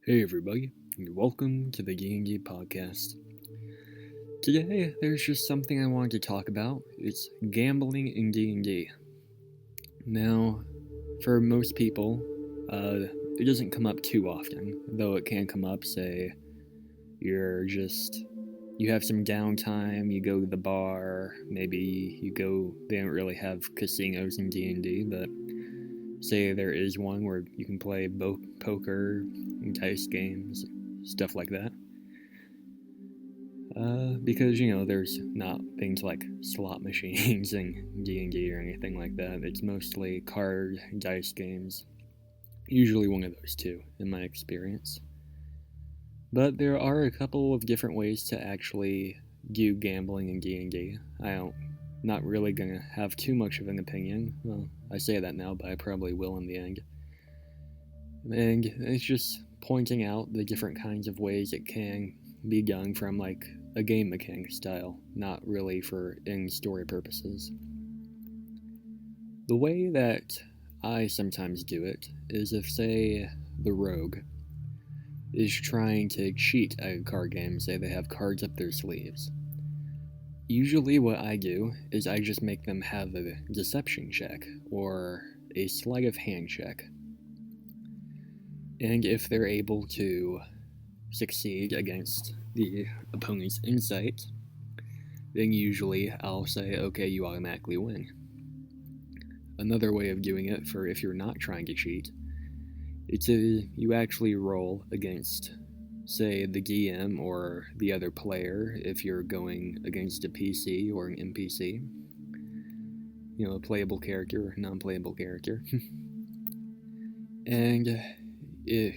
Hey everybody, and welcome to the DnD podcast. Today, there's just something I wanted to talk about. It's gambling in D&D. Now, for most people, it doesn't come up too often, though it can come up, say, you have some downtime, you go to the bar, maybe they don't really have casinos in D&D, but say there is one where you can play poker, dice games, stuff like that. Because, there's not things like slot machines in D&D or anything like that. It's mostly card, dice games. Usually one of those two, in my experience. But there are a couple of different ways to actually do gambling in D&D. Not really gonna have too much of an opinion. Well, I say that now, but I probably will in the end. And it's just pointing out the different kinds of ways it can be done from like a game mechanic style, not really for in-story purposes. The way that I sometimes do it is if, say, the rogue is trying to cheat at a card game, say they have cards up their sleeves. Usually what I do is I just make them have a deception check or a sleight of hand check. And if they're able to succeed against the opponent's insight, then usually I'll say, okay, you automatically win. Another way of doing it for if you're not trying to cheat, it's you actually roll against, say, the DM or the other player if you're going against a PC or an NPC. A playable character, non-playable character. And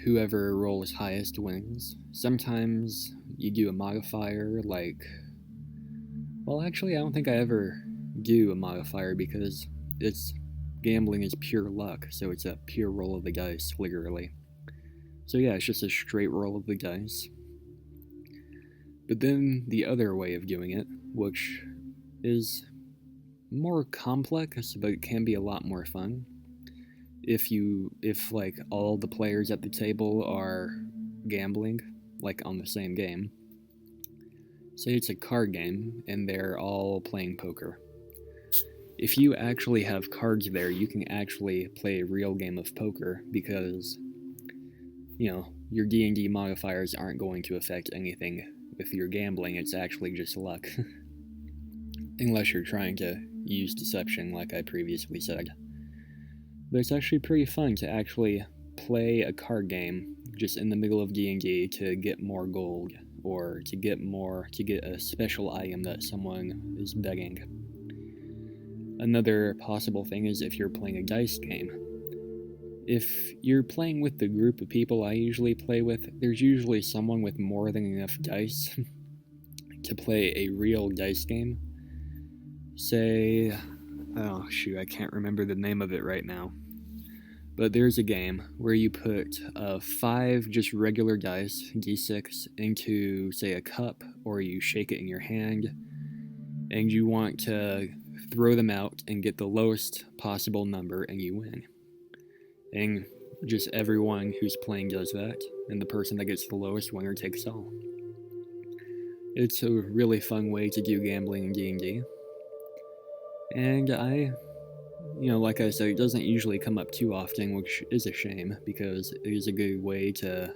whoever rolls highest wins. Sometimes you do a modifier like... Well, actually, I don't think I ever do a modifier because gambling is pure luck, so it's a pure roll of the dice, literally. So yeah, it's just a straight roll of the dice. But then the other way of doing it, which is more complex, but it can be a lot more fun, if like all the players at the table are gambling, like on the same game. Say it's a card game, and they're all playing poker. If you actually have cards there, you can actually play a real game of poker because, your D&D modifiers aren't going to affect anything with your gambling. It's actually just luck. Unless you're trying to use deception, like I previously said. But it's actually pretty fun to actually play a card game just in the middle of D&D to get more gold, or to get a special item that someone is begging. Another possible thing is if you're playing a dice game. If you're playing with the group of people I usually play with, there's usually someone with more than enough dice to play a real dice game. Say, oh shoot, I can't remember the name of it right now. But there's a game where you put 5 just regular dice, d6, into, say, a cup, or you shake it in your hand, and you want to throw them out and get the lowest possible number, and you win. And just everyone who's playing does that, and the person that gets the lowest winner takes all. It's a really fun way to do gambling in D&D. And like I said, it doesn't usually come up too often, which is a shame, because it is a good way to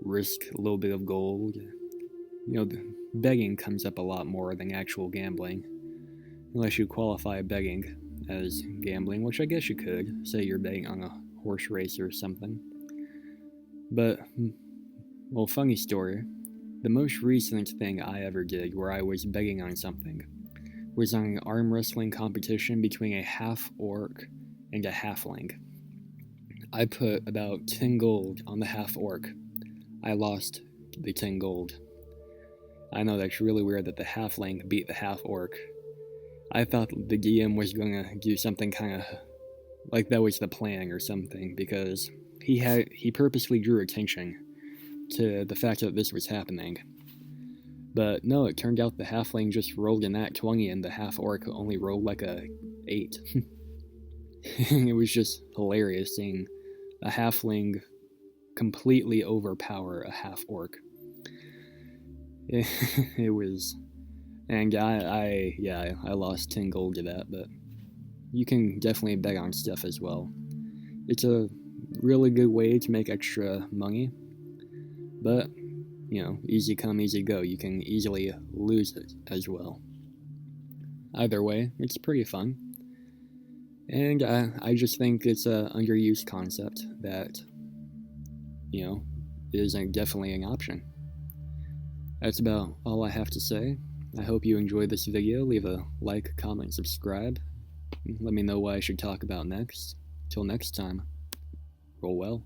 risk a little bit of gold. The begging comes up a lot more than actual gambling. Unless you qualify begging as gambling, which I guess you could. Say you're betting on a horse race or something. But, well, funny story. The most recent thing I ever did where I was begging on something was on an arm wrestling competition between a half-orc and a halfling. I put about 10 gold on the half-orc. I lost the 10 gold. I know that's really weird that the halfling beat the half-orc. I thought the DM was going to do something kind of like that was the plan or something, because he purposely drew attention to the fact that this was happening. But no, it turned out the halfling just rolled a nat 20 and the half-orc only rolled like a 8. It was just hilarious seeing a halfling completely overpower a half orc. It was, and I lost 10 gold to that, but you can definitely bet on stuff as well. It's a really good way to make extra money, but easy come, easy go. You can easily lose it as well. Either way, it's pretty fun. And I just think it's an underused concept that, is definitely an option. That's about all I have to say. I hope you enjoyed this video. Leave a like, comment, subscribe. Let me know what I should talk about next. Till next time, roll well.